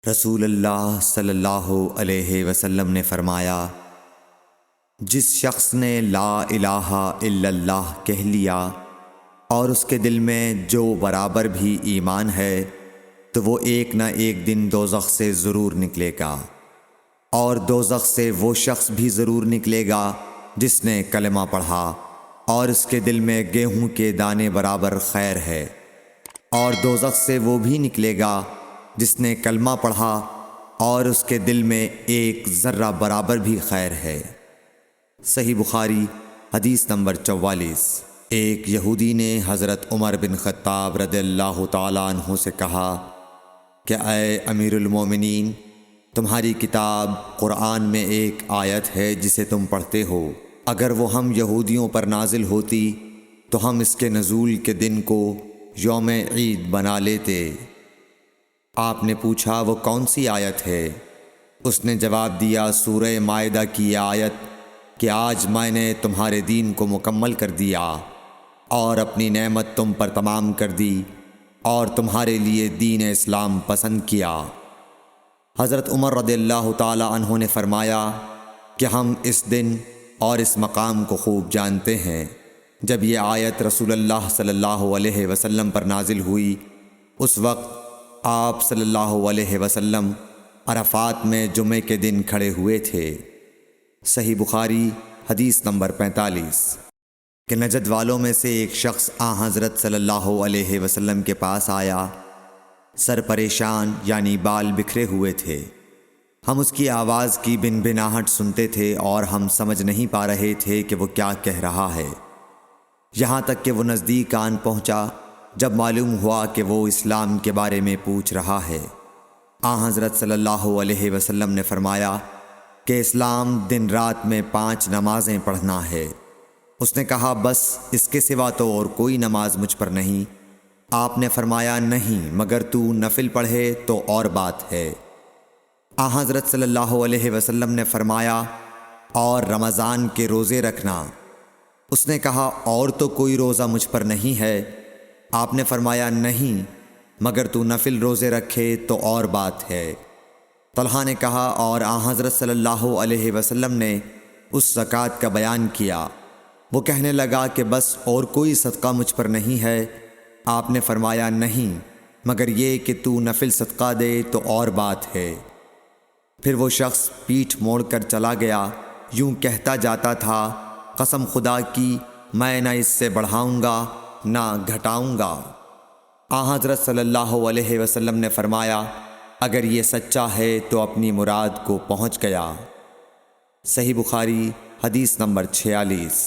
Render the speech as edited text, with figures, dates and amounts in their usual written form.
رسول اللہ صلی اللہ علیہ وسلم نے فرمایا، جس شخص نے لا الہ الا اللہ کہہ لیا اور اس کے دل میں جو برابر بھی ایمان ہے تو وہ ایک نہ ایک دن دوزخ سے ضرور نکلے گا، اور دوزخ سے وہ شخص بھی ضرور نکلے گا جس نے کلمہ پڑھا اور اس کے دل میں گیہوں کے دانے برابر خیر ہے، اور دوزخ سے وہ بھی نکلے گا جس نے کلمہ پڑھا اور اس کے دل میں ایک ذرہ برابر بھی خیر ہے۔ صحیح بخاری حدیث نمبر 44۔ ایک یہودی نے حضرت عمر بن خطاب رضی اللہ تعالیٰ عنہ سے کہا کہ اے امیر المومنین، تمہاری کتاب قرآن میں ایک آیت ہے جسے تم پڑھتے ہو، اگر وہ ہم یہودیوں پر نازل ہوتی تو ہم اس کے نزول کے دن کو یوم عید بنا لیتے۔ آپ نے پوچھا وہ کون سی آیت ہے؟ اس نے جواب دیا، سورہ مائدہ کی یہ آیت کہ آج میں نے تمہارے دین کو مکمل کر دیا اور اپنی نعمت تم پر تمام کر دی اور تمہارے لیے دین اسلام پسند کیا۔ حضرت عمر رضی اللہ تعالی عنہ نے فرمایا کہ ہم اس دن اور اس مقام کو خوب جانتے ہیں۔ جب یہ آیت رسول اللہ صلی اللہ علیہ وسلم پر نازل ہوئی، اس وقت آپ صلی اللہ علیہ وسلم عرفات میں جمعے کے دن کھڑے ہوئے تھے۔ صحیح بخاری حدیث نمبر 45۔ کہ نجد والوں میں سے ایک شخص حضرت صلی اللہ علیہ وسلم کے پاس آیا، سر پریشان یعنی بال بکھرے ہوئے تھے۔ ہم اس کی آواز کی بنبناہٹ سنتے تھے اور ہم سمجھ نہیں پا رہے تھے کہ وہ کیا کہہ رہا ہے، یہاں تک کہ وہ نزدیک آن پہنچا جب معلوم ہوا کہ وہ اسلام کے بارے میں پوچھ رہا ہے۔ حضرت صلی اللہ علیہ وسلم نے فرمایا کہ اسلام دن رات میں 5 نمازیں پڑھنا ہے۔ اس نے کہا، بس اس کے سوا تو اور کوئی نماز مجھ پر نہیں۔ آپ نے فرمایا، نہیں، مگر تو نفل پڑھے تو اور بات ہے۔ حضرت صلی اللہ علیہ وسلم نے فرمایا، اور رمضان کے روزے رکھنا۔ اس نے کہا، اور تو کوئی روزہ مجھ پر نہیں ہے۔ آپ نے فرمایا، نہیں، مگر تو نفل روزے رکھے تو اور بات ہے۔ طلحہ نے کہا، اور حضرت صلی اللہ علیہ وسلم نے اس زکوٰۃ کا بیان کیا۔ وہ کہنے لگا کہ بس اور کوئی صدقہ مجھ پر نہیں ہے۔ آپ نے فرمایا، نہیں، مگر یہ کہ تو نفل صدقہ دے تو اور بات ہے۔ پھر وہ شخص پیٹھ موڑ کر چلا گیا، یوں کہتا جاتا تھا، قسم خدا کی میں نہ اس سے بڑھاؤں گا نہ گھٹاؤں گا۔ حضرت صلی اللہ علیہ وسلم نے فرمایا، اگر یہ سچا ہے تو اپنی مراد کو پہنچ گیا۔ صحیح بخاری حدیث نمبر 46۔